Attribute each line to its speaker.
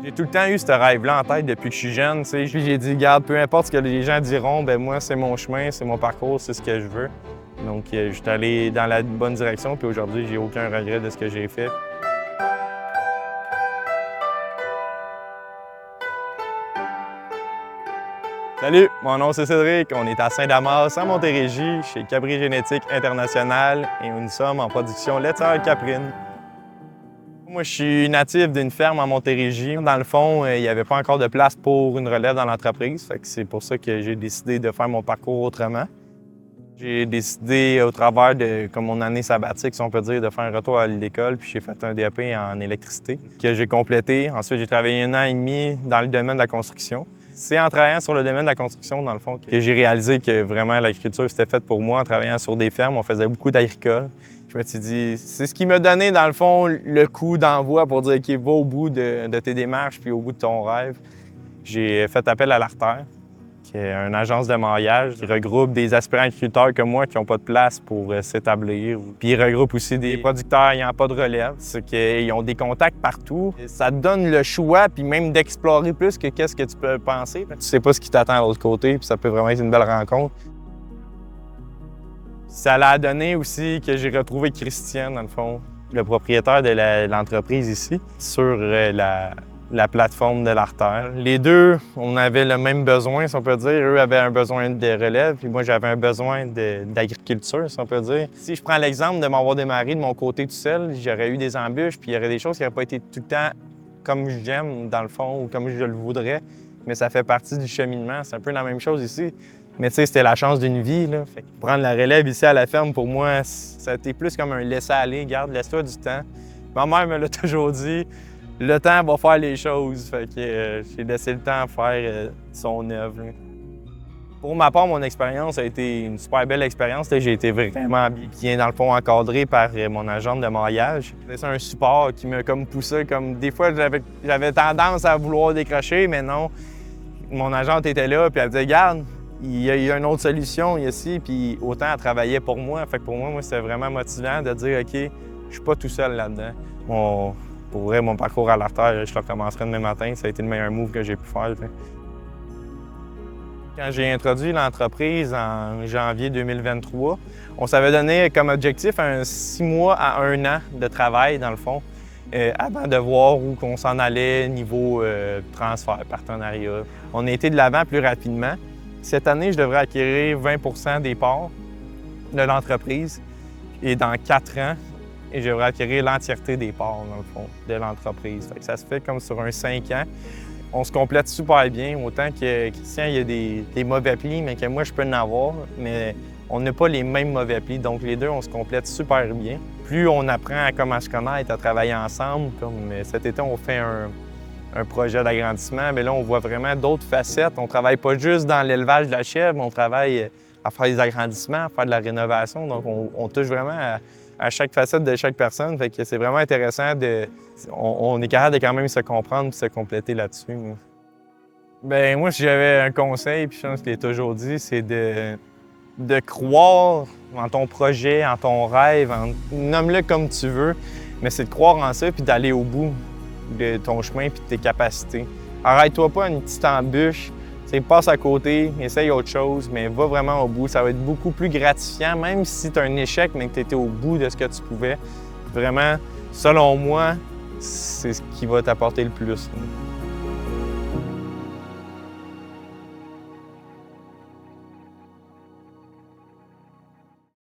Speaker 1: J'ai tout le temps eu ce rêve-là en tête depuis que je suis jeune. Puis j'ai dit, garde, peu importe ce que les gens diront, ben moi, c'est mon chemin, c'est mon parcours, c'est ce que je veux. Donc, je suis allé dans la bonne direction, puis aujourd'hui, j'ai aucun regret de ce que j'ai fait. Salut, mon nom c'est Cédric, on est à Saint-Damas, en Montérégie, chez Cabri Génétique International, et nous sommes en production laitière caprine. Moi, je suis natif d'une ferme en Montérégie. Dans le fond, il n'y avait pas encore de place pour une relève dans l'entreprise. C'est pour ça que j'ai décidé de faire mon parcours autrement. J'ai décidé, au travers de comme mon année sabbatique, si on peut dire, de faire un retour à l'école. Puis j'ai fait un DAP en électricité que j'ai complété. Ensuite, j'ai travaillé 1 an et demi dans le domaine de la construction. C'est en travaillant sur le domaine de la construction, dans le fond, que j'ai réalisé que vraiment l'agriculture, c'était fait pour moi. En travaillant sur des fermes, on faisait beaucoup d'agricole. Je me suis dit, c'est ce qui m'a donné, dans le fond, le coup d'envoi pour dire, OK, va au bout de tes démarches puis au bout de ton rêve. J'ai fait appel à l'Artère, qui est une agence de maillage qui regroupe des aspirants agriculteurs comme moi qui n'ont pas de place pour s'établir. Puis ils regroupent aussi des producteurs n'ayant pas de relève. C'est qu'ils ont des contacts partout. Ça te donne le choix, puis même d'explorer plus que qu'est-ce que tu peux penser. Tu sais pas ce qui t'attend à l'autre côté, puis ça peut vraiment être une belle rencontre. Ça l'a donné aussi que j'ai retrouvé Christian, dans le fond, le propriétaire de l'entreprise ici, sur la plateforme de l'Artère. Les deux, on avait le même besoin, si on peut dire. Eux avaient un besoin de relève, puis moi, j'avais un besoin d'agriculture, si on peut dire. Si je prends l'exemple de m'avoir démarré de mon côté tout seul, j'aurais eu des embûches, puis il y aurait des choses qui n'auraient pas été tout le temps comme j'aime, dans le fond, ou comme je le voudrais. Mais ça fait partie du cheminement. C'est un peu la même chose ici. Mais tu sais, c'était la chance d'une vie, là. Fait que prendre la relève ici à la ferme, pour moi, ça a été plus comme un laisser-aller. Garde, laisse-toi du temps. Ma mère me l'a toujours dit, le temps va faire les choses. Fait que j'ai laissé le temps faire son œuvre. Pour ma part, mon expérience a été une super belle expérience. J'ai été vraiment bien, dans le fond, encadré par mon agente de maillage. C'est un support qui m'a comme poussé. Comme des fois, j'avais tendance à vouloir décrocher, mais non. Mon agente était là, puis elle disait, garde, il y a une autre solution ici, puis autant elle travaillait pour moi. Fait que pour moi, c'était vraiment motivant de dire, OK, je suis pas tout seul là-dedans. Pour vrai, mon parcours à l'Artère, je le recommencerai demain matin. Ça a été le meilleur move que j'ai pu faire. Quand j'ai introduit l'entreprise en janvier 2023, on s'avait donné comme objectif 6 mois à 1 an de travail, dans le fond, avant de voir où on s'en allait niveau transfert, partenariat. On a été de l'avant plus rapidement. Cette année, je devrais acquérir 20 des parts de l'entreprise et dans 4 ans, je devrais acquérir l'entièreté des parts, dans le fond, de l'entreprise. Ça se fait comme sur un 5 ans. On se complète super bien, autant que Christian, il y a des mauvais plis, mais que moi, je peux en avoir, mais on n'a pas les mêmes mauvais plis. Donc, les deux, on se complète super bien. Plus on apprend à comment se connaître, à travailler ensemble, comme cet été, on fait un projet d'agrandissement, mais là, on voit vraiment d'autres facettes. On ne travaille pas juste dans l'élevage de la chèvre, on travaille à faire des agrandissements, à faire de la rénovation. Donc, on touche vraiment à chaque facette de chaque personne. Fait que c'est vraiment intéressant on est capable de quand même se comprendre et se compléter là-dessus. Bien, moi, si j'avais un conseil, puis je pense que je l'ai toujours dit, c'est de croire en ton projet, en ton rêve, nomme-le comme tu veux, mais c'est de croire en ça puis d'aller au bout de ton chemin puis de tes capacités. Arrête-toi pas à une petite embûche, passe à côté, essaye autre chose, mais va vraiment au bout. Ça va être beaucoup plus gratifiant, même si tu as un échec, mais que tu étais au bout de ce que tu pouvais. Vraiment, selon moi, c'est ce qui va t'apporter le plus.